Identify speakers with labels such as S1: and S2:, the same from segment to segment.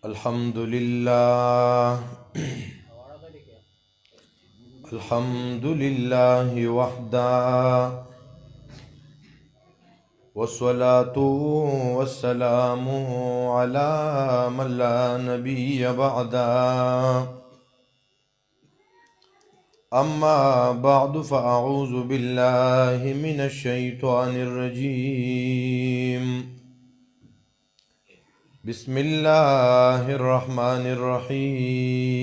S1: الحمد لله الحمد لله وحده والصلاة والسلام على من لا نبي بعده أما بعد فأعوذ بالله من الشيطان الرجيم بسم الله الرحمن الرحيم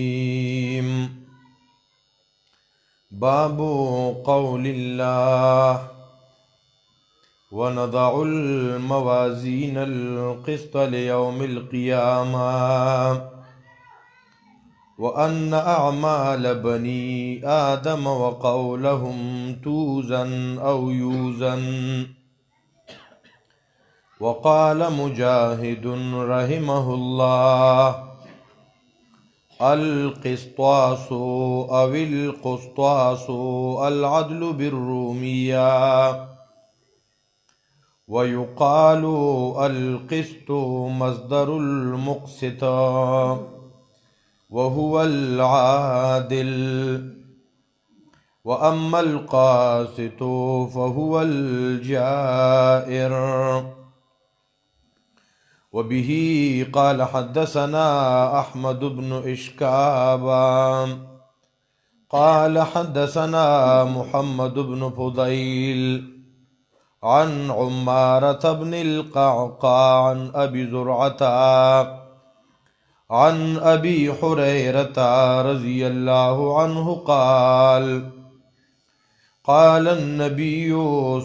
S1: باب قول الله ونضع الموازين القسط ليوم القيامة وأن أعمال بني آدم وقولهم توزن أو يوزن. وقال مجاهد رحمه الله القسطاس أو القسطاس العدل بالرومية. ويقال القسط مصدر المقسط وهو العادل، وأما القاسط فهو الجائر. وبه قال حدثنا أحمد بن إشكاب قال حدثنا محمد بن فضيل عن عمارة بن القعقاع عن أبي زرعة عن أبي هريرة رضي الله عنه قال قال النبي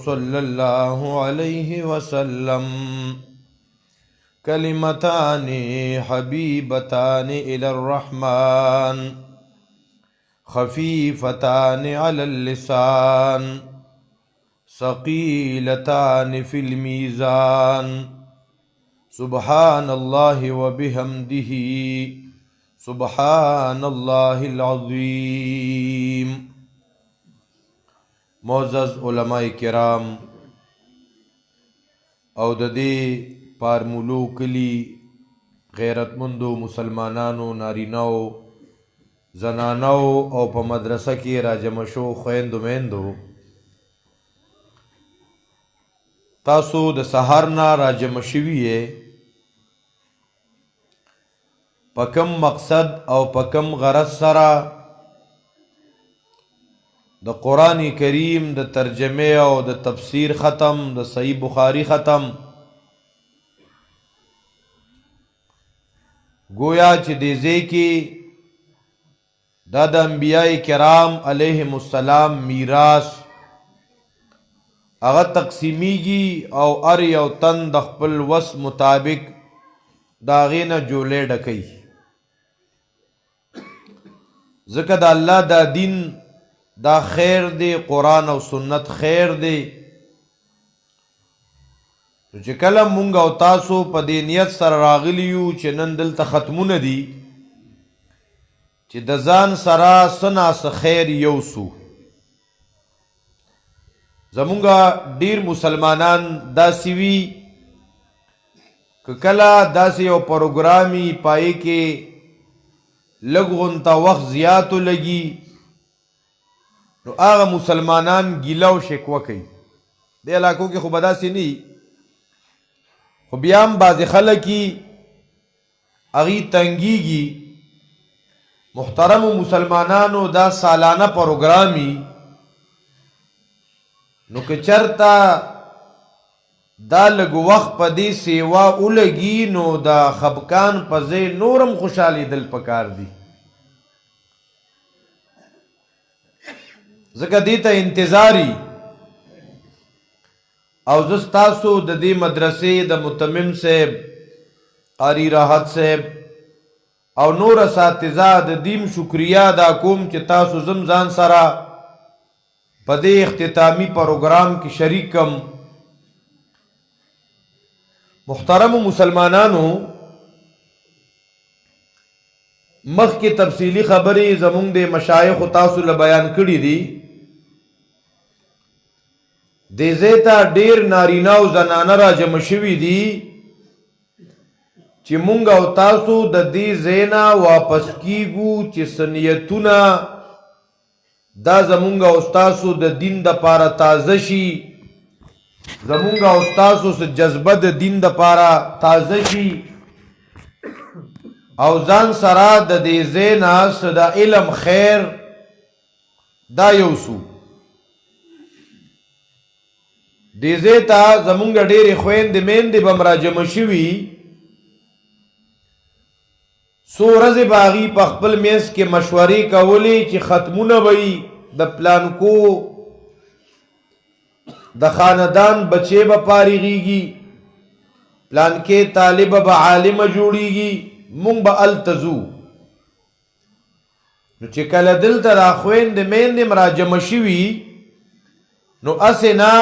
S1: صلى الله عليه وسلم كلمتان حبيبتان إلى الرحمن خفيفتان على اللسان ثقيلتان في الميزان سبحان الله وبحمده سبحان الله العظيم. معزز علماء کرام او د دې پارمولو کلی غیرتمندو مسلمانانو نارینهو زنانو او په مدرسه کې راجمع شو خویندو میندو، تاسو د سحر نه راجمع شوي یې په کم مقصد او په کم غرض سره د قرآن کریم د ترجمه او د تفسیر ختم، د صحیح بخاری ختم، گویا چې دې ځای کې دا د انبیاء کرام علیهم السلام میراث هغه تقسیمیږي او هر یو تن د خپل وس مطابق د هغې نه جولې ډکوي. ځکه د الله دا دین دا خیر دی، قرآن او سنت خیر دی. چې کله مونږ او تاسو په دې نیت سره راغلی یو چې نن دلته ختمونه دي چې د ځان سره څه ناڅه خیر یوسو. زمونږه ډیر مسلمانان داسې وي که کله داسې یو پروګرامي پای کې لږ غونته وخت زیاتو لګي نو هغه مسلمانان ګیله او شکوه کوي. دې علاقو کې خو به داسې نه خو بیا هم بعضې خلک هغې تنګیږي. محترمو مسلمانانو دا سالانه پروګرامي نو که چرته دا لږ وخت په دې سیوا ولګي نو دا خفګان په ځای نورم خوشحالېدل پکار دي. ځکه دې ته انتظاري او زه ستاسو د دې مدرسې د متمم صاحب قاری راحت صاحب او نور اساتذه د دیم شکریه ادا کوم چې تاسو زم ځان سره په دې اختتامی پروګرام کې شریک کم. محترم مسلمانانو، مخکې تفصیلی خبرې زمونږ د مشایخ تاسو له بیان کړي دي. دې ځای ته ډېر نارینه او زنانه را جمع شوي دي چې مونږ او تاسو د دې ځاینا واپس کیږو چې سنیتونه دا زمونږ او تاسو د دین د پاره تازه شي، زمونږ او تاسو سره جذبه د دین د پاره تازه شي، او ځان سره د دې ځاینا د علم خیر دا یوسو. دې ځای ته زمونږ ډېرې خویندې میندې به راجمع شوي، څو ورځې به هغوی په خپل منځ کې مشورې کولې چې ختمونه به وي د پلانکو د خاندان بچې به فارغېږي، پلانکې طالبه به عالمه جوړېږي، مونږ به هلته ځو. نو چې کله دلته را خویندې میندې راجمع شوي نو هسې نه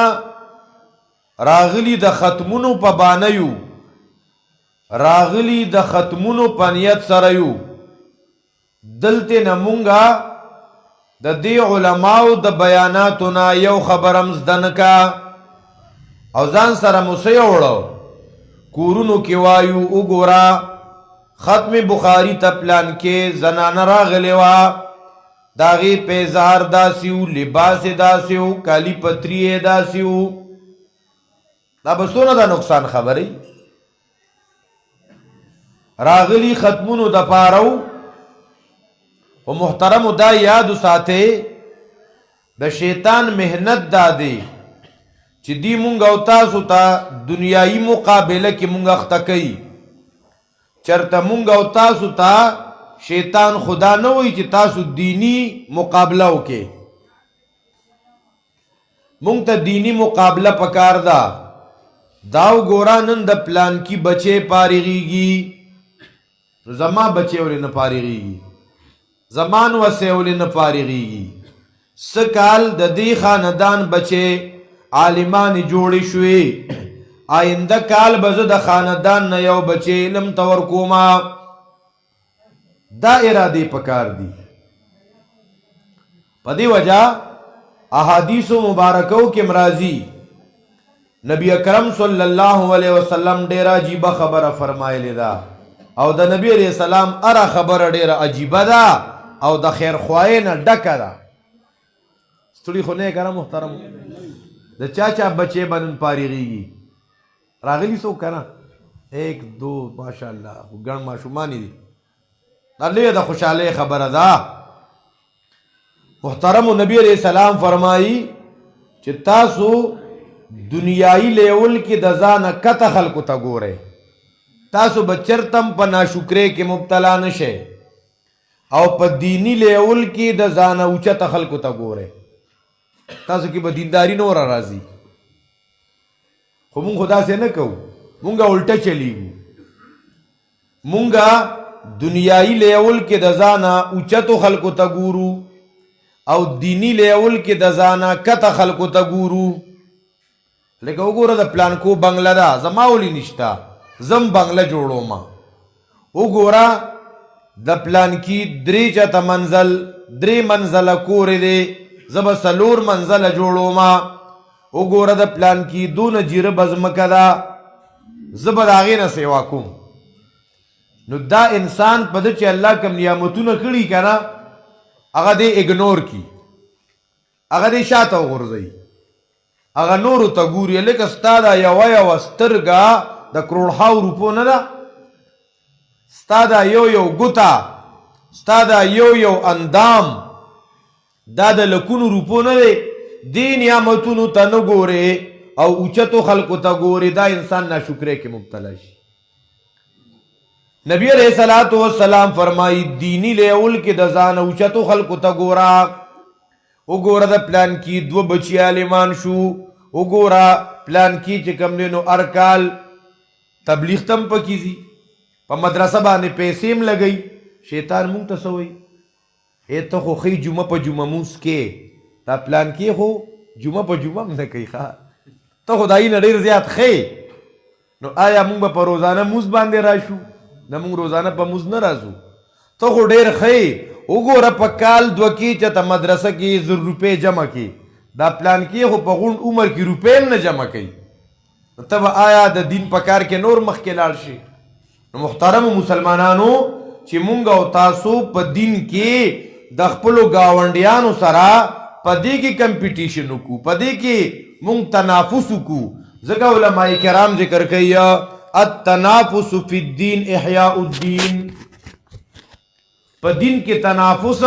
S1: راغلی د ختمونو په بانه یو، راغلی د ختمونو په نیت سره یو. دلته نه مونږه د دې علماو د بیاناتو نه یو خبرم زده نه کا او ځان سره مو څه یوړو کورونو کې وایو وګوره ختم بخاری ته پلان کې زنانه راغلی وه، د هغې پیزار داسې و، لباس یې داسې و، کالي پتري یې داسې و. دا به څونه د نقصان خبرې راغلی ختمونو د پاره و. و محترمو دا یادو ساتئ د شیطان محنت دا دی چې دی مونږ او تاسو ته دنیایي مقابله کې مونږ اخته کوي. چرته مونږ او تاسو ته شیطان خدا نه وایي چې تاسو دینی مقابله وکئ. مونږ ته دینی مقابله پکار ده. دا وګوره نن د پلانکي بچې فارغېږي، زما بچې ولې نه فارغېږي، زمان وسې ولې نه فارغېږي. څه کال د دې خاندان بچې عالمانې جوړې شوې، آینده کال به زه د خاندان نه یو بچې علم ته ورکومه. دا ارادې پکار دي. په دې وجه احادیثو مبارکو کې مرازي نبی اکرم صلی الله علیه وسلم ډیره عجیبه خبره فرمایلی ده، او د نبی علیہ السلام اره خبره ډیره عجیبه ده او د خیر خوای نه ډکه ده. ستړي خو نه کنه محترم، د چا چا بچې بنن فارغېږي راغلي څوک کنه 1 2 ماشاءالله ګڼ ماشومان دي. دا لویه د خوشحالۍ خبره ده. محترم نبی علیہ السلام فرمایي چې تاسو دنیائی لیول کې د ځانه کته خلکو ته ګورئ، تاسو به چرتم په ناشکرۍ کې مبتلا نشئ، او په دینی لیول کې د ځانه اوچته خلکو ته ګورئ. تاسو کې به دینداري نوره راځي. خو مونږ خو داسې نه کوو، مونږ الټه چلیږو. مونږ دنیائی لیول کې د ځانه اوچتو خلکو ته ګورو او دینی لیول کې د ځانه کته خلکو ته ګورو. لکه وګوره د پلانکو بنگله ده، زما ولې نشته، زم بنگله جوړوم. وګوره د پلانکي 3 چته منزل 3 منزله کور دی، زه به 4 منزله جوړوم. وګوره د پلانکي دونه جیره بزمکه ده، زه به د هغې نه سیوا کوم. نو دا انسان په ده چې الله کوم نعمتونه کړي که نه هغه دی اګنور کی، هغه دی شاته وغورځوي، هغه نورو ته ګوري. لکه ستا دا یوه سترګه د کروړهاو روپو نه ده، ستا دا یو ګوته، ستا دا یو اندام، دا د لکونو روپو نه دی. دې نعمتونو ته نه ګورې او اوچتو خلکو ته ګورې، دا انسان ناشکرۍ کې مبتلا شي. نبی علیہ الصلوۃ والسلام فرمائی دینی لیول کې د ځان اوچتو خلکو ته ګوره. وګوره د پلان کې 2 بچي عالمان شو، وګوره پلان کې چې کوم دی نو هر کال تبلیغ تم پکې ځي، په مدرسه باندې پیسې هم لګوي. شیطان مونږ ته څه وایي؟ ته خو ښې جمعه په جمعه مونځ کې، دا پلان کې خو جمعه په جمعه هم نه کوي، ښه ته خو د هغې نه ډېر زیات ښې. نو آیا مونږ به په روزانه مونځ باندې راشو؟ نه، مونږ روزانه په مونځ نه راځو. ته خو ډېر ښې. وګوره په کال 2 کې چې ته مدرسه کې 1000 روپۍ جمع کې، دا پلان کې خو په غونډ عمر کې روپۍ هم نه جمع کوي. نو ته به آیا د دین په کار کې نور مخکې لاړ شي؟ محترم مسلمانانو چې مونږ او تاسو په دین کې د خپلو ګاونډیانو سره په دې کې کمپټیشن وکړو، په دې کې مونږ تنافس وکړو. ځکه علماء کرام ذکر کوي التنافس فی الدین احیاء الدین، په دین کې تنافس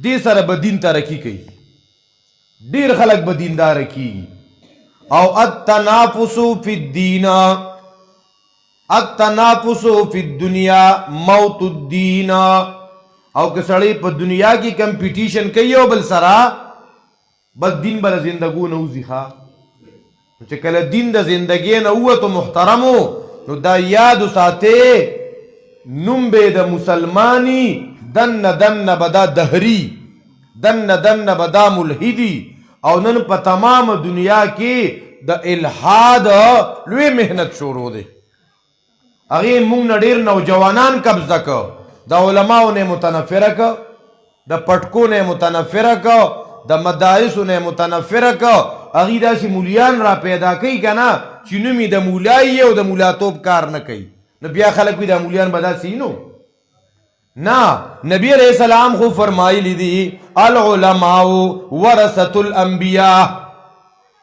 S1: دې سره به دین ترقی کوي، ډیر خلک به دیندار کیږي. او التنافس فی الدین، التنافس فی الدنیا موت الدین. او که سړی په دنیا کې کمپټیشن کوي او بل سره، بس دین بل زندګو نه وځي. ښه چې کله دین د زندګۍ نه ووتو محترمو، نو دا یاد ساتئ نوم به د مسلمانی دن دن بدا دهری، دن دن بدا ملحدی. او نن په تمام دنیا کې د الحاد لوی محنت شروع دی. هغې مونږ نه ډېر نوجوانان قبضه که، د علماو نه متنفره که، د پټکو نه متنفره که، د مدارسو نه متنفره که. هغې داسې مولیان را پیدا کوي که نه چې نوم یې د مولایي او د مولاتوب کار نه کوي. نو بیا خلک وي دا مولیان به داسې نو نه. نبی علیہ السلام خو فرمایلی دی العلماء ورثة الانبیاء.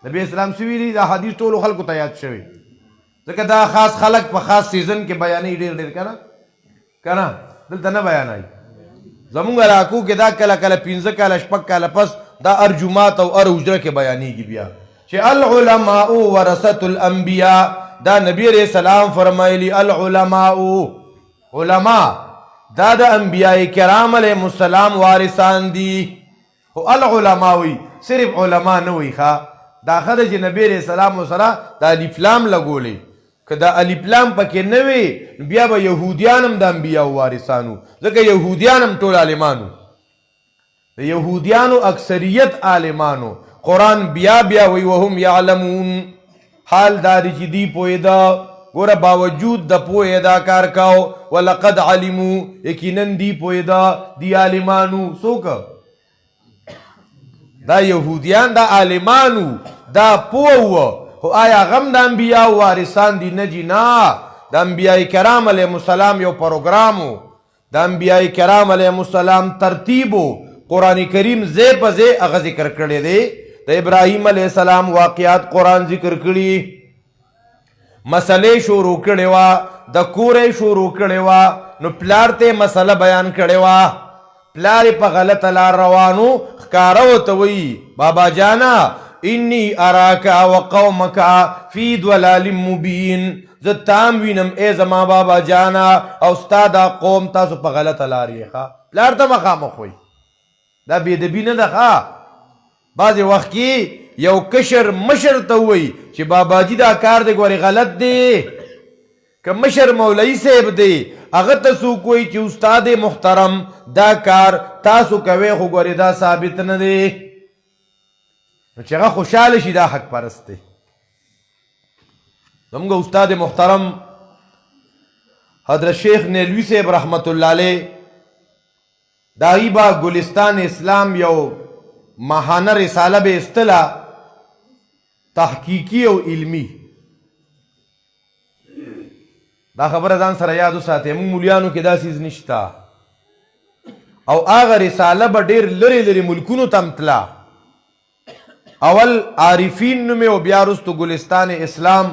S1: نبی اسلام څه ویلي؟ دا حدیث ټولو خلکو ته یاد شوی، ځکه دا خاص خلک په خاص سیزن کې بیانوي ډېر ډېر که نه، دلته نه بیانوي. زمونږ علاقو کې دا کله کله 15 کاله 6 کاله پس دا هر جومات او هر حجره کې بیانېږي بیا چې العلماء ورثة الانبیاء. دا نبی علیہ السلام فرمایلی العلماء، علماء دا د انبیاء کرام علیهم السلام وارثان دي. خو العلماء وی، صرف علماء نه وی. ښه دا ښه ده چې نبی علیہ السلام سره د الف لام لګولې. که دا الف لام پکې نه وي بیا به یهودیان هم د انبیاء وارثانو، ځکه یهودیان هم ټول عالمانو، د یهودیانو اکثریت عالمانو. قرآن بیا بیا وی وهم یعلمون، حال داری چې دی پوهېده. ګوره باوجود د پوهې دا کار کاو، ولقد علمو، یقینا دی پوهېده، دی عالمانو. څوک؟ دا یهودیان، دا عالمانو، دا پوه. خو آیا غم د انبیاء وارثان دي؟ نه جی نه. د انبیاء کرام علیهم السلام یو پروګرامو، د انبیاء کرام علیهم السلام ترتیبو. قرآن کریم ځای په ځای هغه ذکر کړی دی. د ابراهیم علیه السلام واقعات قرآن ذکر کړي، مسلې شروع کړې وه، د کورې شروع کړې وه، نو پلار ته مسله بیان کړې وه. پلار په غلطه لار روانو، ښکاره ورته وایي بابا جانا انی اراکا وقومکا فی ضلال مبین، زه تام وینم ای زما بابا جانا او ستا دا قوم تاسو په غلطه لار یې. ښه پلار ته مخامخ وایي، دا بېدبي نه ده. ښه بعضې وخت کې یو کشر مشر ته وایي چې باباجي دا کار دی ګورې غلط دی. که مشر مولوي صاحب دی هغه ته څوک وایي چې استاد محترم دا کار تاسو کوئ خو ګورې دا ثابت نه دی، نو چې هغه خوشحاله شي دا حق پرست دی. زموږ استاد محترم حضرت شیخ نیلوی صاحب رحمت الله علیه، د هغې به ګلستان اسلام یو ماهانه رساله به ایستله، تحقیقی او علمی. دا خبره ځان سره یاد وساتئ، موږ مولیانو کې دا څیز نشته. او هغه رساله به ډېر لرې لرې ملکونو ته هم تله. اول عارفین نومې او بیا وروستو ګلستان اسلام.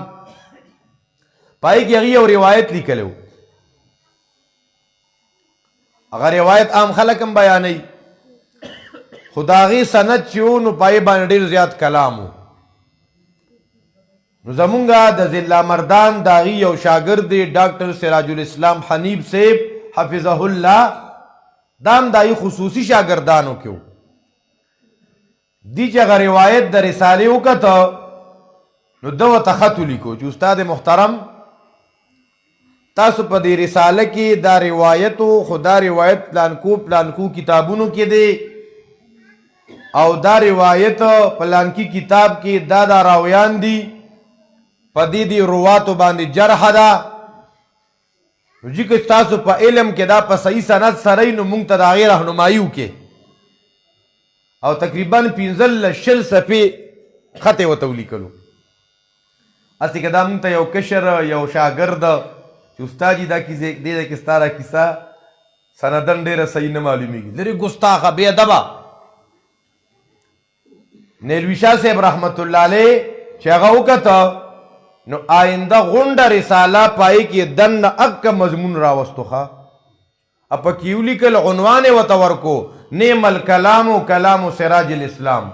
S1: پای کې هغې یو روایت لیکلی و، هغه روایت عام خلک هم بیانوي، خو د هغې سند چې و نو پای باندې ډېر زیات کلام و. نو زمونږه د ضلع مردان د هغې یو شاګرد دی ډاکټر سراج الاسلام حنیف صاحب حفظه الله، دا هم د هغې خصوصي شاګردانو کې و. دی چې هغه روایت د رسالې وکته نو ده ورته خط ولیکو چې استاد محترم تاسو په دې رساله کې دا روایت و، خو دا روایت پلانکو پلانکو کتابونو کې دی او دا روایت پلانکی کتاب کې دا راویان دي، په دې رواتو باندې جرح ده. نو چې که تاسو په علم کې دا په صحیح سند سره نو موږ ته د هغې رهنمایي وکړې. او تقریبا 15 صفحې خط یې ورته ولیکلو. هسې که دا موږ ته یو کشر یو شاګرد چې استاد دا کیسه دې کې ستاره کیسه سندن ډېره صحیح نه معلومیږي، لري ګستاخه بې ادبه. نیلوي شاه صاحب رحمت الله علیه چې هغه وکته نو آینده غونډه رساله پای کې دننه اک مضمون راوستو ښه اپا کې ولیکل عنوان یې ورته ورکو نعم الکلام کلام سراج الاسلام.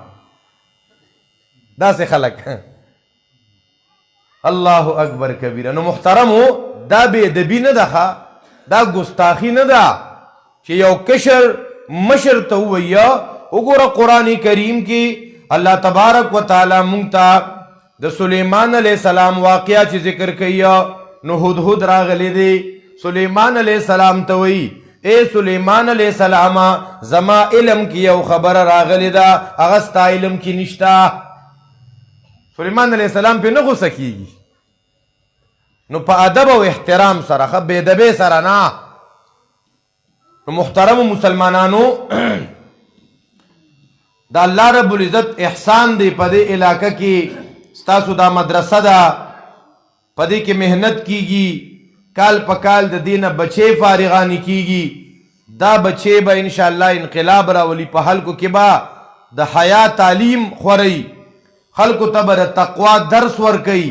S1: داسې خلک الله اکبر کبیره. نو محترمو دا بې ادبي نه ده، دا ګستاخي نه ده چې یو کشر مشر ته ووایه. وګوره قرآن کریم کې الله تبارک و تعالی مونږ ته د سلیمان علیہ السلام واقعه چې ذکر کوي نو هدهد راغلی دی. سلیمان علیہ السلام ته وایي اے سلیمان علیہ السلام زما علم کې یو خبره راغلی ده هغه ستا علم کې نشته. سلیمان علیہ السلام پې نه غوسه کیږي، نو په ادب او احترام سره ښه بې ادبۍ سره نه. نو محترمو مسلمانانو دا الله رب العزت احسان دی په دې علاقه کې ستاسو دا مدرسه ده، په دې کې محنت کیږي، کال په کال د دینه بچې فارغانی کیږي. دا بچې به انشاءاللہ انقلاب راولي، په خلکو کې به د حیا تعلیم خورئ، خلکو ته به د تقوا درس ورکوي،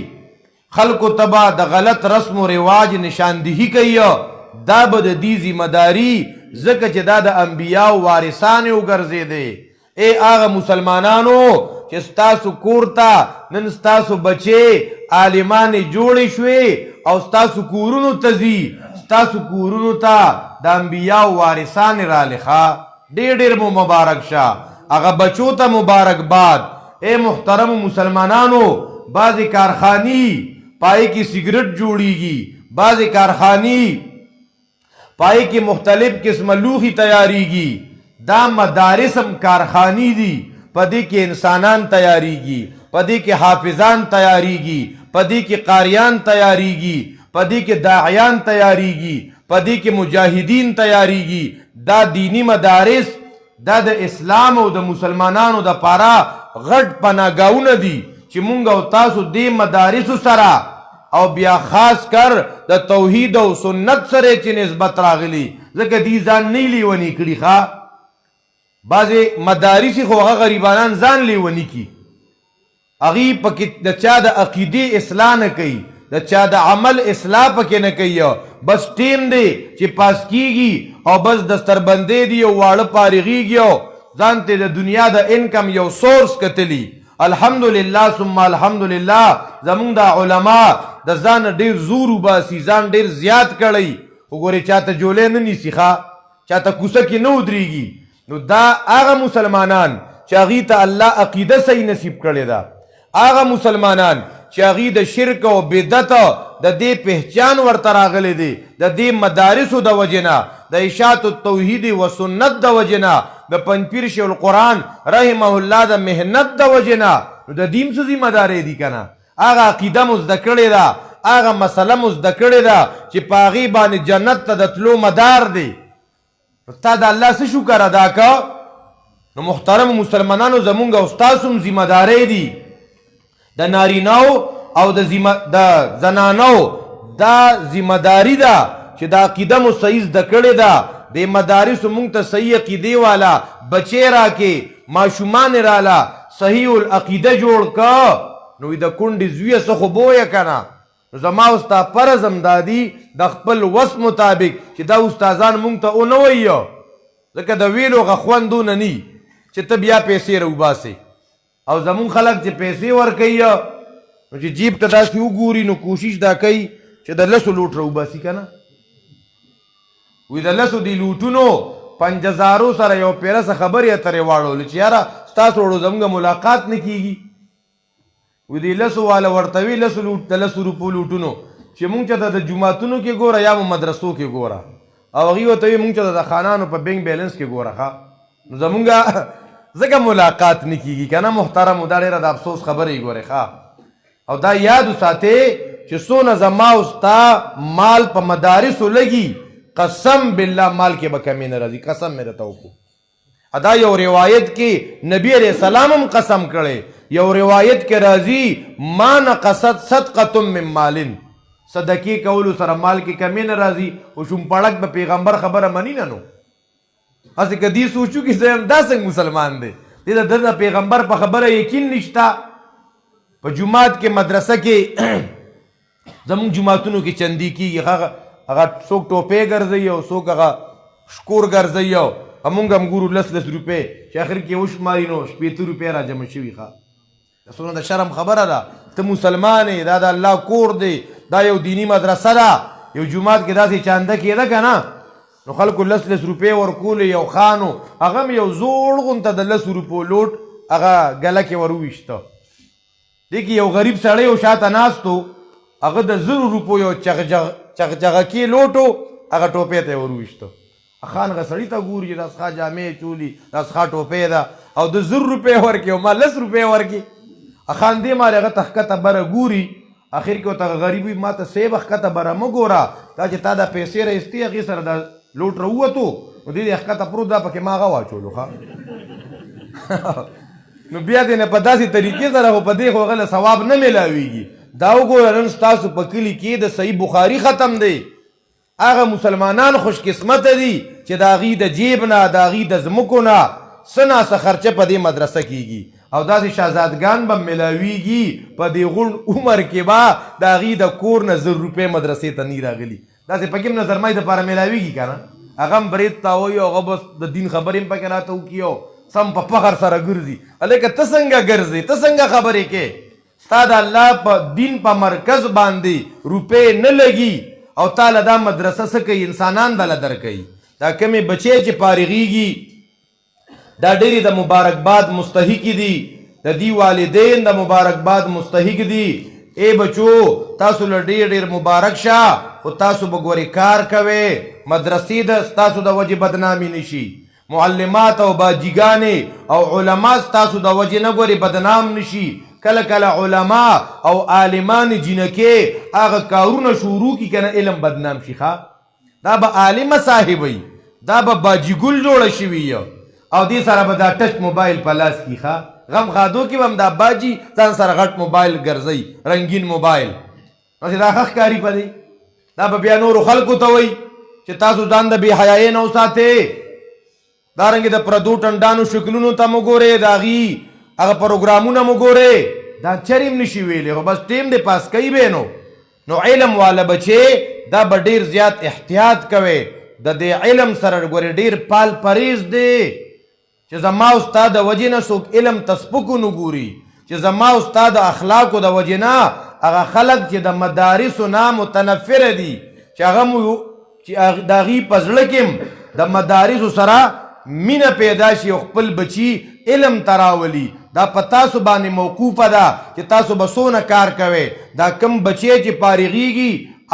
S1: خلکو ته به د غلط رسم و رواج نشاندهي کوي. دا به د دې ذمہ داري ځکه چې دا د انبیاو وارثان یې وګرځېدی. اے هغه مسلمانانو چې ستاسو کور ته نن ستاسو بچې عالمانې جوړې شوې او ستاسو کورونو ته ځي، ستاسو کورونو ته د انبیاو وارثان راغلي ښه ډېر ډېر مو مبارک شه، هغه بچو ته مبارکباد. اے محترم مسلمانانو بعضې کارخانې پای کې سګرټ جوړیږي، بعضې کارخانې پای کې مختلف قسمه لوښي تیاریږي. دا مدارسم کارخانی دی، پدې کې انسانان تیاریږي، پدې کې حافظان تیاریږي، پدې کې قاریان تیاریږي، پدې کې داعیان تیاریږي، پدې کې مجاهدین تیاریږي. دا دینی مدارس دا د اسلام او د مسلمانانو د پاره غټ پناهګاهونه دي چې مونږ او تاسو دې مدارسو سره او بیا خاص کر د توحید او سنت سره چې نسبت راغلی، ځکه دې ځان نه لیونی کړي ښه. بعضې مدارسی خو هغه غریبانان ځان لیوني کی، هغې پکې د چا د عقیدې اصلاح نه کوي، د چا د عمل اصلاح پکې نه کوي، بس ټیم دی چې پاس کیږي او بس دستربندې دی او واړه پارغیږي او ځان ته د دنیا د انکم یو سورس کتلی. الحمدلله ثم الحمدلله زمونږ د علما د ځان ډېر زور وباسي، ځان ډېر زیات کړی. وګورې چاته جولې نه نیسي ښه، چاته کوڅه کې نه ودرېږي. نو دا هغه مسلمانان چې هغې ته الله عقیده صحیح نصیب کړې ده، هغه مسلمانان چې هغې د شرک او بدعت د دې پہچان ورته راغلی دی، د دې مدارسو د وجې نه، د اشاعت التوحید و سنت د وجې نه، د پنځپیر شیخ القرآن رحمه الله د محنت د وجې نه. نو د دې څه ذمہ دارۍ دي که نه؟ هغه عقیده مو زده کړې ده، هغه مسله مو زده کړې ده چې په هغې باندې جنت ته د تلو مدار دی. تا د الله څه شکر ادا که؟ نو محترم مسلمانانو زمونږ او ستاسو هم ذمہ دارۍ دي، د نارینهو او د زنانو دا ذمہ داري ده چې د عقیده مو صحیح زده کړې ده. د مدارسو مونږ ته صحیح عقیدې والا بچې راکې، ماشومان راله صحیح العقیده جوړ که. نو د کونډې زویه څه خو بویه که نه. نو زما او ستا فرض هم دا دي د خپل وس مطابق چې دا استادان مونږ ته ونه وایه، ځکه د ویلو هغه خوند دونه نی چې ته بیا پیسې راوباسې. او زمونږ خلک چې پیسې ورکوي نو چې جیب ته داسې وګوري نو کوشش دا کوي چې د لسو لوټ راوباسي که نه. وی د لسو دې لوټونو 5000 سره یو پیره څه خبرې اترې واړولې چې یاره ستاسو وړو زمونږ ملاقات نه کیږي. وی دې لسو والا ورته وي لسو لوټ د 10 روپو لوټونو چې مونږ ته د جوماتونو کې ګوره یا مو مدرسو کې ګوره، او هغې ورته وي مونږ ته د خانانو په بینک بیلنس کې ګوره ښه. نو زمونږ ځکه ملاقات نه کیږي که نه محترمو، دا ډېره د افسوس خبرې ګورې ښه. او دا یاد وساتې چې څونه زما او ستا مال په مدارسو لګي، قسم بالله مال کې به کمی نه راځي، قسم مې درته وکړو. ادا یو روایت کې نبی علیہ السلام هم قسم کړی، یو روایت کې راځي ما نقصت صدقه من مال، صدقې کولو سره مال کې کمی نه راځي او شومپړک به پیغمبر خبره مني نه نو هسې که دې سوچو کې زه یم دا څنګه مسلمان دی دې د پیغمبر په خبره یقین نشته په جومات کې مدرسه کې زمونږ جوماتونو کې چندي کېږي هغه څوک ټوپې ګرځوي او څوک هغه شکور ګرځوي او همونږ هم ګورو 10 روپۍ چې آخر کې وشماري نو 80 روپۍ را جمع شوي ښه څونه د شرم خبره ده ته مسلمان یې دا د الله کور دی دا یو دینی مدرسه ده یو جومات کې داسې چانده کېده که نه نو خلکو 10 روپۍ ورکولې یو خانو هغه هم یو زوړ غونته د 10 روپو لوټ هغه ګله کې ور وویشته دې کې یو غریب سړی او شاته ناستو هغه د 1000 روپو یو چغچغکي لوټو هغه ټوپۍ ته یې ور وویشته خان هغه سړي ته ګوري چې دا څښا جامې چولي دا څښا ټوپۍ ده او د 1000 روپۍ ورکړي او ما 10 روپۍ ورکړي خان دې مارې هغه ته ښکته بره ګوري اخر کې ورته غریب وي ما ته سیبه ښکته بره مه ګوره دا چې تا دا پیسې راایستې هغې سره دا لوټ راووتو نو دې ښکته پروت دا پکې ما هغه واچولو ښه نو بیا دې نه په داسې طریقې سره خو په دې خو هغه له ثواب نه میلاویږي دا وګوره نن ستاسو په کلي کې د صحیح بخاري ختم دی هغه مسلمانان خوش قسمته دي چې د هغې د جیب نه د هغې د ځمکو نه څه ناڅه خرچه په دې مدرسه کېږي او داسې شهزادګان به میلاویږي په دې غونډ عمر کې به د هغې د کور نه 1000 روپۍ مدرسې ته نی راغلي داسې پکې هم نظرمای دپاره میلاویږي که نه هغه هم برید تاووي او هغه بس د دین خبرې هم پکې راته وکړي او سم په فخر سره ګرځي هلکه ته څنګه ګرځې ته څنګه خبرې کې ستا د الله په دین په مرکز باندې روپۍ نه لګي او تاله دا مدرسه څه کوي انسانان دله درکوي دا کمې بچی چې فارغېږي دا ډېرې د مبارکباد مستحق دي د دې والدین د مبارکباد مستحق دي ای بچو تاسو له ډېر مبارک شه خو تاسو به ګورې کار کوئ مدرسې د ستاسو د وجې بدنامي نشي معلمات او باجیګانې او علما ستاسو د وجې نه ګورې بدنام نشي کله کله علما او عالمان جنکې هغه کارونه شروع کړي که نه علم بدنام شي دا به عالمه صاحب وي دا به باجیګل جوړه شوي او دې سره به دا ټچ موبایل په لاس کې غم خادو کې به هم دا باجي ځان سره غټ موبایل ګرځوي رنګین موبایل نو چې دا ښه ښکاري په دی دا به بیا نورو خلکو ته وایي چې تاسو ځان د بې حیایۍ نه وساتئ دارنګې د پردو ټنډانو شکلونو ته مو ګورئ د هغې هغه پروګرامونه مو ګورئ دا چر هم نشي ویلی خو بس ټیم دې پاس کوي به نو علم والا بچې دا به ډېر زیات احتیاط کوئ د دې علم سره ګورې ډېر پال پریز دی چې زما او ستا د وجې نه څوک علم ته سپکو نه ګوري چې زما او ستا د اخلاقو د وجې نه هغه خلک چې د مدارسو نه متنفره دي چې هغه مو چې د هغې په زړه کې د مدارسو سره مینه پیدا شي او خپل بچي علم ته راولي دا په تاسو باندې موقوفه ده چې تاسو به څونه کار کوئ دا کم بچی چې فارغېږي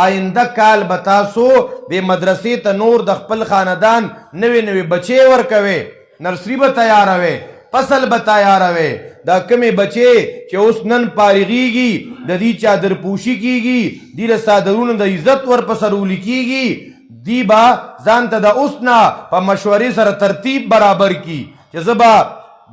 S1: آینده کال به تاسو دې مدرسې ته نور د خپل خاندان نوې بچی ورکوئ نرسری به تیاروئ فصل به تیاروئ دا کمې بچې چې اوس نن فارغېږي د دې چادر پوشي کېږي دې له څادرونو د عزت ورپسې رولی کېږي دی به ځان ته د اوس نه په مشورې سره ترتیب برابر کي چې زه به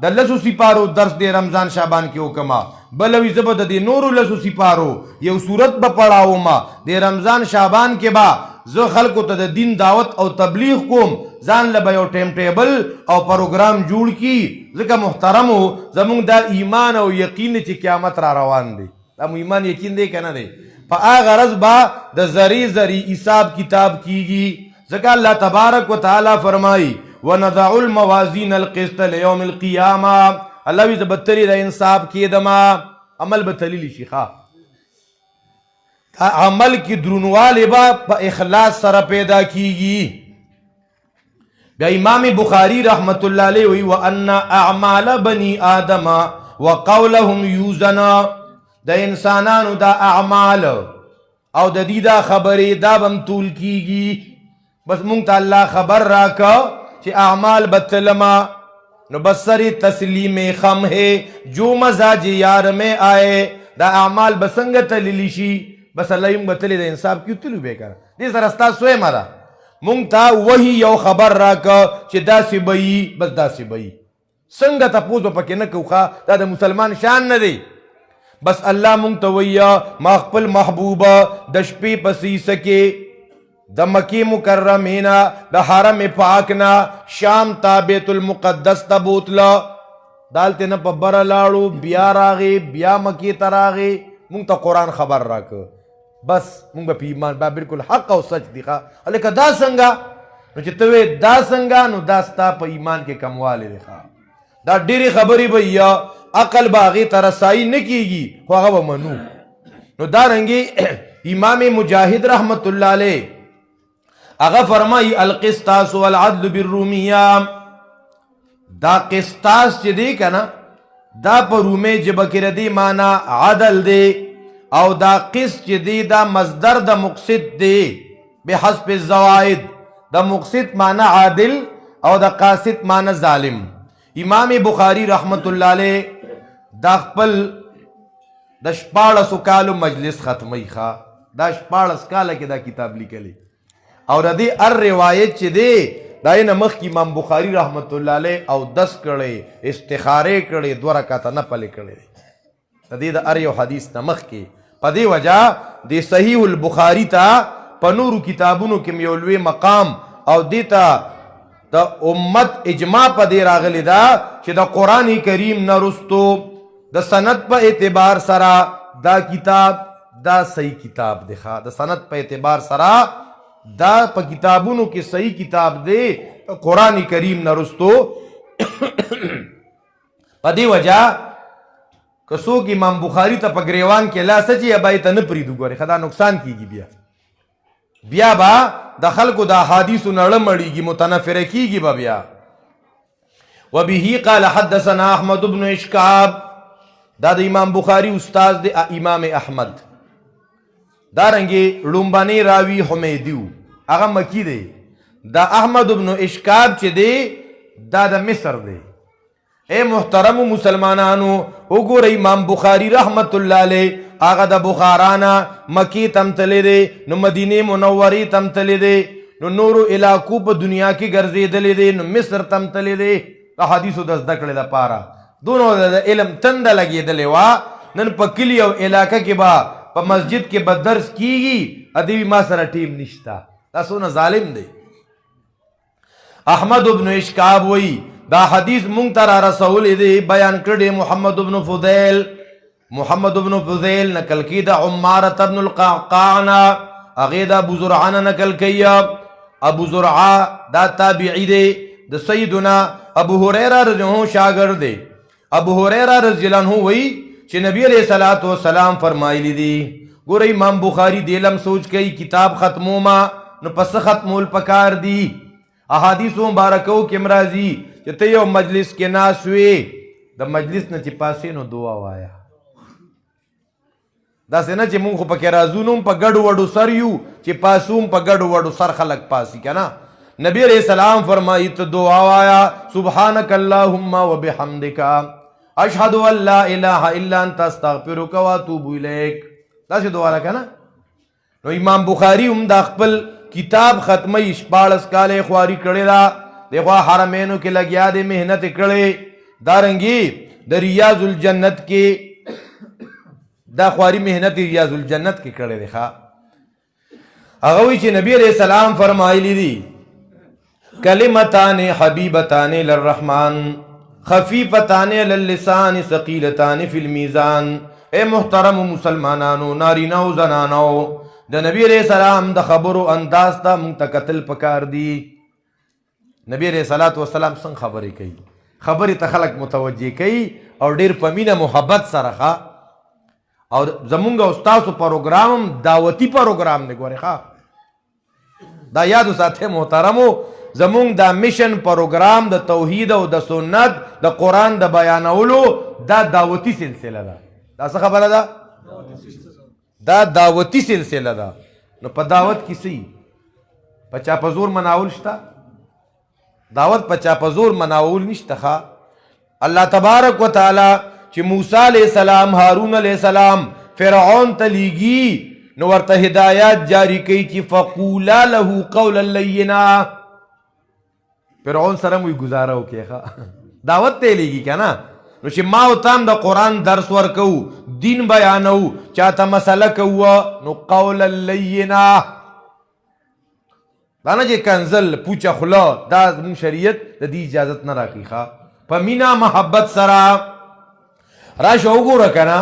S1: د 10 سپارو درس د رمضان شعبان کې وکما بل وی زه به د دې نورو 10 سپارو یو صورت به پړاومه د رمضان شعبان کې به زه خلکو ته د دین دعوت او تبلیغ کوم ځان له به یو ټایم ټیبل او پروګرام جوړ کي ځکه محترمو زمونږ دا ایمان او یقین چې قیامت را روان دی دا مو ایمان یقین دی که نه دی په هغه غرض به د زری حساب کتاب کیږي ځکه الله تبارک وتعالی فرمایي ونضع الموازین القسط لیوم القیامه الله وی زه به تلې د انصاف کېدمه عمل به تللی شي عمل کې درونوالی به په اخلاص سره پیدا کیږي بیا امام بخاری رحمت الله علیه وی وان اعمال بنی آدم وقولهم یوزنا د انسانانو دا اعمال او د دې دا خبرې دا بم طول کیږي بس مونږ ته الله خبر راکا چې اعمال بتلما نو بس سری تسلیم خم ہے جو مزاج یار میں آئے دا اعمال بسنگ تللی شي بس الله یم بتلی د انصاف کیو تلو بیکار دې سره ستا سوې ماده مونږ ته وਹੀ یو خبر راکا چې داسې به بس داسې به څنګه تپوس به پکې نه کوخه دا د مسلمان شان نه دی بس الله مونږ ته ویا ما خپل محبوبه د شپې په سیسه کې د مکی مکرمینا د حرم پاکنا شام تا بیت المقدس ته بوتله دالته نه په بره لاړو بیا راغی بیا مکی ته راغی مونږ ته قرآن خبر راکه بس مونږ به په ایمان با بالکل حق او سچ دی ښه هلکه دا څنګه نو چې ته وې دا څنګه نو دا ستا په ایمان کې کموالی دی ښه دا ډېرې خبرې به یا عقل به هغې ته رسایي نه کېږي خو هغه به منو نو دارنګې امام مجاهد رحمت الله علیه هغه فرمایي القسطاس والعدل بالرومیه دا قسطاس چې دی که نه دا په رومې ژبه کې ردی معنا عدل دی او دا قسط چې دی دا مصدر د مقسط دی بحسب الزوائد د مقسط معنا عادل او د قاسط معنا ظالم امام بخاری رحمت الله علیه دا خپل د 1400 کالو مجلس ختمی ښه دا 14 کاله کې دا کتاب لیکلی او د دې هر روایت چې دی دا یې نه مخکې امام بخاري رحمت الله علیه اودس کړی استخارې کړی 2 رکعته نفل کړی د دې د هر یو حدیث نه مخکې په دې وجه د صحیح البخاري ته په نورو کتابونو کې یو لوی مقام او دې ته د امت اجماع په دې راغلی دا چې د قرآن کریم نه رستو د سند په اعتبار سره دا کتاب دا صحیح کتاب دی ښه د سند په اعتبار سره دا په کتابونو کې صحیح کتاب دی قرآن کریم نه رستو په دې وجه که څوک امام بخاري ته په ګریوان کې لاس اچي یا به یې ته نه پرېږدو ګورې ښه دا نقصان کېږي بیا به د خلکو د احادیثو نړه مړېږي متنفره کېږي به بیا وبه قال حدثنا احمد بن اشکاب دا د امام بخاري استاد دی امام احمد دارنګې لومبنی راوي حمیدي هغه مکی دی دا احمد بن اشکاب چې دی دا د مصر دی اے محترم مسلمانانو وګورئ امام بخاری رحمت الله علیه هغه د بخارانا مکی تم تللی دی نو مدینه منورې تم تللی دی نو نورو علاقو په دنیا کې ګرځېدلی دی نو مصر تم تللی دی د حدیثو د زده کړې دپاره دونو د علم تنده لګېدلې وه نن په کلي او علاقه کې به په مسجد کې به درس کیږي ادیوی ما سره ټیم نشته دا څونه ظالم دی احمد بن اشکاب وی دا حدیث مونږ ته را رسولی دی بیان کړی محمد بن فضیل نقل کی دا عمارة بن القعقاع نه هغې د ابو زرعه نه نقل کوي ابو زرعه دا تابعي دی د سیدنا ابو هریره رضی الله عنه شاګرد دی ابو هریره رضی الله عنه وی چې نبی علیہ الصلوۃ والسلام فرمایلی دي ګوره امام بخاری دیلم سوچ کوي کتاب ختمو ما نو پس ختمول پکار دی احادیث مبارکو کې مرضی چې ته یو مجلس کې ناس وې د مجلس نه چې پاسې نو دعا وایا داسې نه چې مونږ خو پکې راځو نو په ګډو وډو سر یو چې پاسوم په ګډو وډو سر خلک پاسي که نه نبی علیہ السلام فرمائی ته دعا وایا سبحانک اللہم وبحمدک اشهد ان لا الہ الا انت استغفرک واتوب الیک داسې دعا لکه نه نو امام بخاری هم دا خپل کتاب ختمی 14 کاله خواري کړې ده دغه حرمینو کې لګیا دی محنت کړې دارنګي د ریاض الجنت کې دا خواري محنت ریاض الجنت کې کړې ده هغه وی چې نبی علیہ السلام فرمایلی دي کلمتان حبیبتان للرحمن خفیفتان علی اللسان ثقیلتان فی المیزان اے محترم مسلمانانو نارینه او زنانو د نبی علیہ السلام د خبرو انداز ته مونږ ته کتل پکار دی نبی علیہ الصلوۃ والسلام څنګه خبرې کوي خبرې ته خلک متوجه کوي او ډیر په مینه محبت سره او زمونږ استادو پروګرام دعوتی پروګرام دی ګوره دا یادو ساته محترمو زمونږ دا میشن پروګرام د توحید او د سنت د قرآن د بیانولو دا دعوتی سلسله ده دا څه خبره ده دا دعوتی سلسله ده نو په دعوت کې څه په چا په زور مناول شته دعوت په چا په زور مناول نشته الله تبارک وتعالی چې موسی علیہ السلام هارون علیہ السلام فرعون ته لیږي نو ورته هدایات جاری کوي چې فقولا له قولا لینا فرعون سره موږ گزاره وکړه دعوت ته لیږي که نه نو چې ما او تام د قرآن درس ورکو دین بیانو چاته مسله کوه نو قولا لینا دا نه چې کنزل پوچه خوله دا زموږ شریعت د دې اجازت نه راکوي ښه په مینا محبت سره راشه وګوره کنه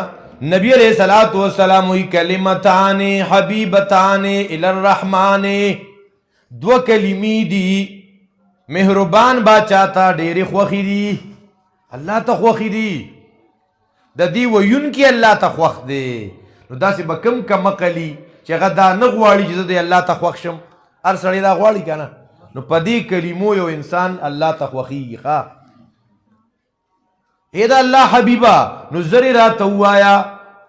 S1: نبی علیہ الصلوۃ والسلام وی کلمتان حبیبتان الی الرحمن دو کلمی دی مهربان باچا تا ډېرې خوښې دي الله ته خوښې دي د دې ویون کې الله ته خوښ دی نو داسې به کم کمقلي چې هغه دا نه غواړي چې زه د الله ته خوښ شم هر سړی دا غواړي که نه نو په دې کلمو یو انسان الله ته خوښېږي ښه ای دا الله حبیبه نو زری راته ووایه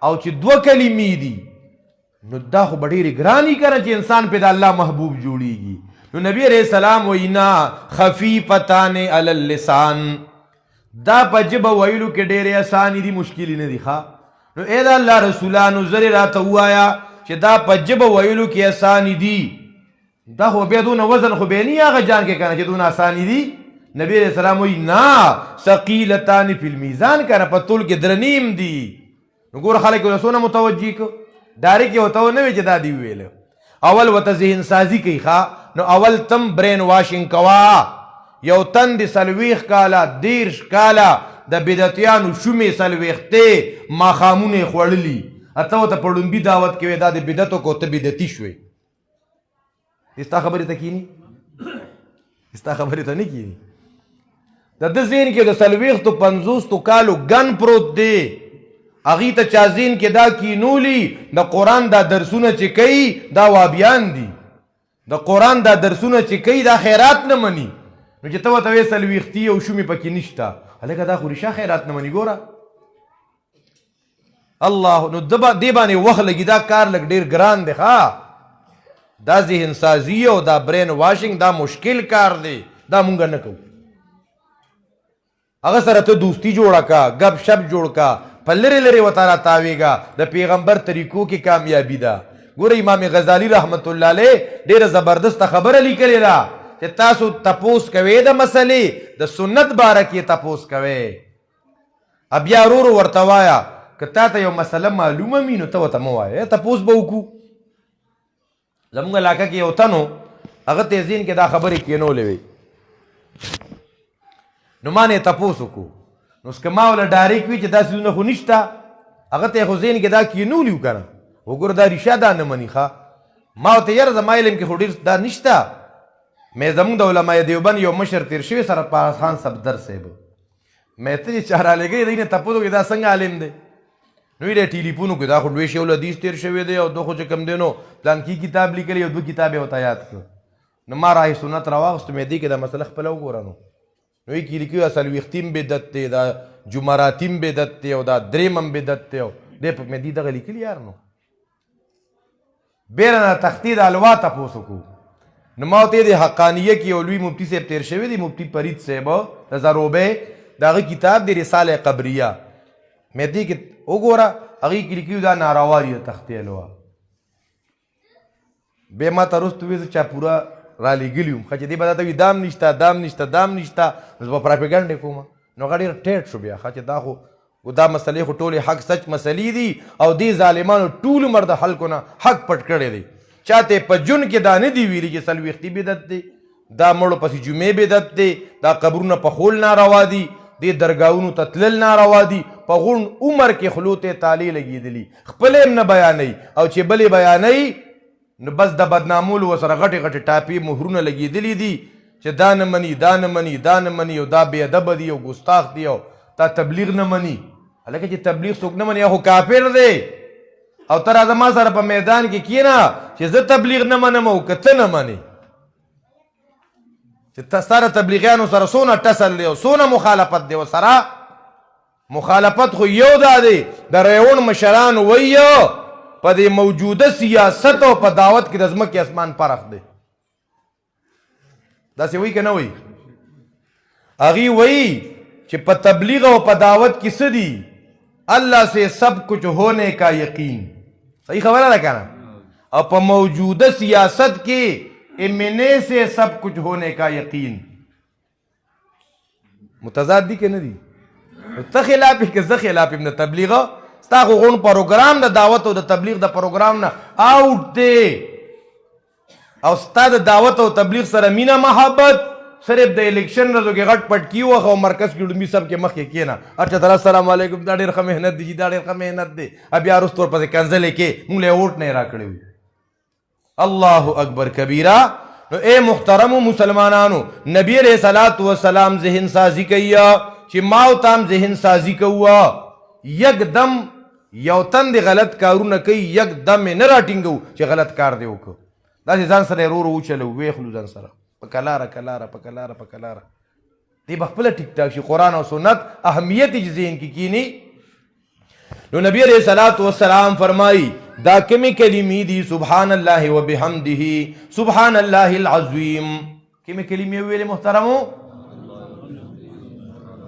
S1: او چې دوه کلمې دي نو دا خو به ډېرې ګرانې که نه چې انسان پې د الله محبوب جوړېږي نو نبی علیہ السلام وینا خفیفتان علی اللسان دا په ژبه ویلو کې ډېرې اسانې دي مشکلې نه دي ښه نو ای د الله رسولانو زرې راته ووایه چې دا په ژبه ویلو کې اسانې دي دا خو بیا دونه وزن خو بیا نه هغه جان کې که نه چې دونه اسانې دي نبی علیہ السلام وی نا ثقیلتان فی المیزان که نه په تول کې درنیم دي نو ګوره خلک ورته څونه متوجه کو ډایرکټ یې ورته ونه وی چې دا دي وویله اول ورته ذهن سازي کوي ښه نو اول تم برین واشنګ کوا یو تن د 40 کاله 30 کاله د بدعتیانو شومې 40 ماښامونه خوړلي اته ورته په ړومبي دعوت کې وی دا د بدعتو کو ته بدعتي شوې ستا خبرې ته کینی ستا خبرې ته نه کینی د ده ذهن کې د 40 کالو ګن پروت دی هغې ته چا ذهن کې دا کینولي د قرآن دا درسونه چې کوي دا وابیان دي د قرآن دا درسونه چې کوي دا خیرات نه مني نو چې ته ورته وایې 40 او شومې پکې نشته هلکه دا خو رښا خیرات نه مني ګوره الله نو دې باندې وخت لګي دا کار لږ ډېر ګران دی ښه دا ذهن سازي او دا برین واشنګ دا مشکل کار دی دا مونږ نه کوو هغه سره ته دوستي جوړه کا گپ شپ جوړ کا په لرې لرې ورته راتاویږه د پیغمبر طریقو کې کامیابي ده ګوره امام غزالی رحمت الله علیه ډېره زبردسته خبره لیکلې ده چې تاسو تپوس کوئ د مسلې د سنت باره کې تپوس کوئ بیا ورو ورو ورته وایه که تا ته یو مسله معلومه وي نو ته ورته مه وایه تپوس به وکړو زموږ علاقه کې یو تن و هغه ته ذهن کې دا خبرې کېنولې وې نو ما نه یې تپوس وکړو نو اوس که ما وله ډایرکټ وي چې دا څیزونه خو نشته هغه ته یې خو ذهن کې دا کېنولي وو که نه وګوره دا ریشه دا نه مني ښه ما ورته یاره زما علم کې خو ډېر دا نشته مې زموږ د علمای دیوبند یو مشر تېر شوی سره پاس خان صفدر صاحب مې ته چې چا رالیږئ دی نه تپوس وکړې دا څنګه عالم دی نو یې ټلیفون وکړو دا خو دوی شی الحدیث تېر شوی دی او دو خو چې کوم دی نو پلانکي کتاب لیکلی او 2 کتاب یې ورته یاد کړه نو ما راهي سنت راواغستو مې دې کې دا مسله خپله وګوره نو یې کې لیکي اصل ویختیم بدعت دی دا جمراتیم بدعت دی او دا درېمم بدعت دی او دی په مې دې دغه لیکلي یار نو بیره نه تختې د الوا تپوس وکړو نو ما ورته د حقانیه کې یو لوی مفتي صاحب تېر شوی دی مفتي فرید صاحب د زروبې د هغه کتاب دی رساله قبریه مې دې کې وګوره هغې کې لیکلي دا ناروا دي د تختې الوا بیا ما ته وروسته وویل چا پوره رالیږلي وم ښه چې دې به درته وي دام نشته دام نشته دام نشته نو زه به پراپګنډ یې کوم نو هغه ډېر ټیټ شو بیا ښه چې دا خو دا مسلې خو ټولې حق سچ مسلې دي او دې ظالمانو ټول عمر د خلکو نه حق پټ کړی دی چاته په جون کې دا نه دی ویلي چې 40 بدعت دی دا مړو پسې جمعې بدعت دی دا قبرونه په خول ناروا دي دې درګاهونو ته تلل ناروا دي په غون عمر کې خلو ته تالې لګېدلي خپل هم نه بیانوي او چې بلې بیانوي نو بس د بدنامولو ورسره غټې غټې ټاپې مهرونه لګېدلي دي چې دا نه مني دا نه مني دا نه مني او دا بې ادبه دي او ګستاخ دي او تا تبلیغ نه مني هلکه چې تبلیغ څوک نه مني خو کافر دی او ته راځه ما سره په میدان کې کښېنه چې زه تبلیغ نه منم او که ته نه منې چې سره تبلیغیانو سره څونه ټسل دی او څونه مخالفت دی ورسره مخالفت خو یو دا دی د ریون مشران ویو په دې موجوده سیاست او په دعوت کې د ځمکې اسمان فرق دی داسې وایي که نه وایي هغوی وایي چې په تبلیغ او په دعوت کې څه دي اللہ سے سب کچھ ہونے کا یقین صحیح خبر ہے کہنا اور پا موجودہ سیاست کے امنے سے سب کچھ ہونے کا یقین متضاد دی کہ نہیں دی ته خلاف یې که زه خلاف یم د تبلیغ ستا خو غون پروګرام د دعوت او د تبلیغ د پروګرام نه آوټ دی او ستا د دعوت او تبلیغ سره مینه محبت صرف د الیکشن ورځو کې غټ پټ کی وخه او مرکز کې ډومبي صاحب کې مخکې کېنه اچھا تعالی السلام علیکم دا ډېر ښه محنت دی دا ډېر ښه محنت دی بیا وروسته ورپسې کنځلې کې مونږ له ووټ نه یې راکړی وي الله اکبر کبیره نو اے محترمو مسلمانانو نبی علیہ الصلوۃ والسلام ذہن سازی کیا چې ماو تام ذہن سازی کوا یکدم یو تن دی غلط کارونه کوي یکدم نه راټینګو چې غلط کار دی وکړو داسې ځان سره ورو ورو وچلو ویخلو ځان سره په کلاره کلاره په کلاره په کلاره دی به خپله ټیک ټاک شي قرآن او سنت اهمیت یې ذهن کې کینی نو نبی علیہ الصلوۃ والسلام فرمائی دا کمی کلمی دی سبحان اللہ و بحمدہ سبحان اللہ العظیم کمی کلمی ویلے محترمو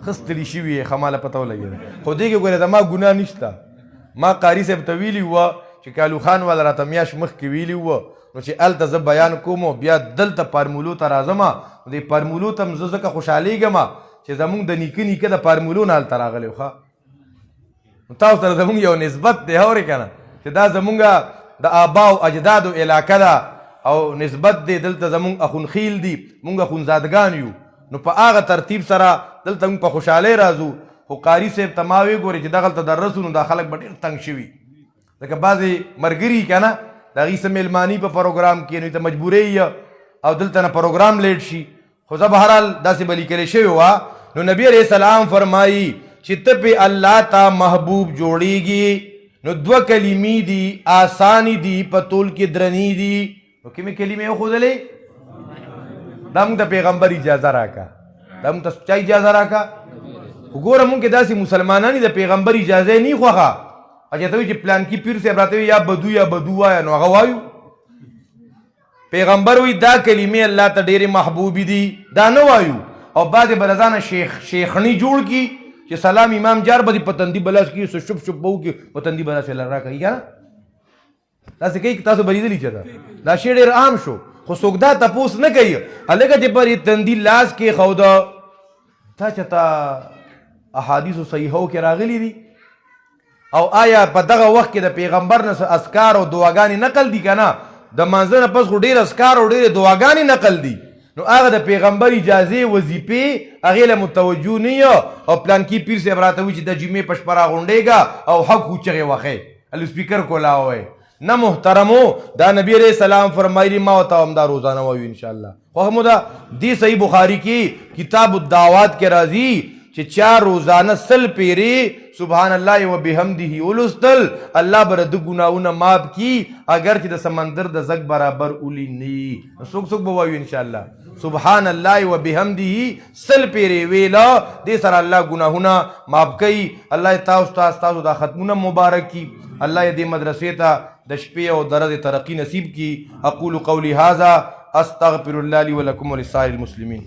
S1: خستلی شوی خماله پتو لګی خو دې کې ګوره دا ما ګناه نشته ما قاری صاحب ته ویلي وه چې کالو خان والا راته میاشت مخکې ویلي وه نو چې هلته زه بیان کوم بیا دلته پارمولو ته راځم دې پارمولو ته م زه ځکه خوشحالیږم چې زمونږ د نیکه نیکه د پارمولو نه هلته راغلی ښه نو تاسو سره زمونږ یو نسبت دی اورې که نه چې دا زمونږ د آبا او اجدادو علاقه ده او نسبت دی دلته زمونږ اخونخیل دي مونږ اخونزادګان یو نو په هغه ترتیب سره دلته مونږ په خوشحالۍ راځو خو قاري صاحب ته ما وګورې چې دغلته درس نو دا خلک به ډېر تنګ شوي ځکه بعضې ملګري که نه د هغوی څه میلماني په پروګرام کې نو ته مجبورې یې او دلته نه پروګرام لیټ شي خو زه بهرحال داسې به لیکلی شوې وه نو نبي علیہ السلام فرمایي چې ته پې الله ته محبوب جوړیږي نو دوه کلمې دي آسانی دي په طول کې درنی دي نو کومې کلمې وښودلې دا موږ ته پیغمبر اجازه راکړه دا موږ ته چا اجازه راکړه خو ګوره مونږ کې داسې مسلمانان د پیغمبر اجازه نه خوښه اچھا ته وایي چې پلان کې پیر صاحب راته وایي یا بدو یا بدو وایه نو هغه وایو پیغمبر وایي دا کلمې الله ته ډېرې محبوبې دي دا نه وایو او بعضې به له ځانه شیخني جوړ کي چې سلام امام جار به دې په تندي بلاس کي څه شپ شپ به وکړي په تندي بلاس یې را کوي که نه داسې کوي تاسو به لیدلي چې دا شی ډېر عام شو خو څوک دا تپوس نه کوي هلکه چې پر تندي لاس کېښوده تا چېرته احادیثو صحیحو کې راغلي دي او آیا په دغه وخت کې د پیغمبر نه اذکار او دعاګانې نقل دي که نه د مانځه نه پس خو ډېر اذکار او ډېرې دعاګانې نقل دي نو هغه د پیغمبر اجازې وظیفې هغې له متوجه نه او پلانکي پیر صاحب راته وایي چې د جمعې په شپه راغونډېږه او حق وچغې وښې السپیکر کولا ووایې نه محترمو دا نبی علیہ السلام فرمایلی ما ورته همدا روزانه وایو انشاءالله خو همو دا دې صحیح بخاري کې کتاب الدعوات کې راځي چې چا روزانه سل پیرې سبحان الله و بحمده ولستل الله به د ګناهونه معاف کی اگر چې د سمندر د زګ برابر اولی نی څوک څوک به وایو انشاءالله سبحان الله و بحمده سل پیرې ویلا دې سره الله ګناهونه معاف کوي الله تاسو دا ختمونه مبارک کی الله دې مدرسې ته د شپې او د ورځې ترقي نصیب کی اقول قولی هذا استغفر الله لي ولكم ولسائر المسلمين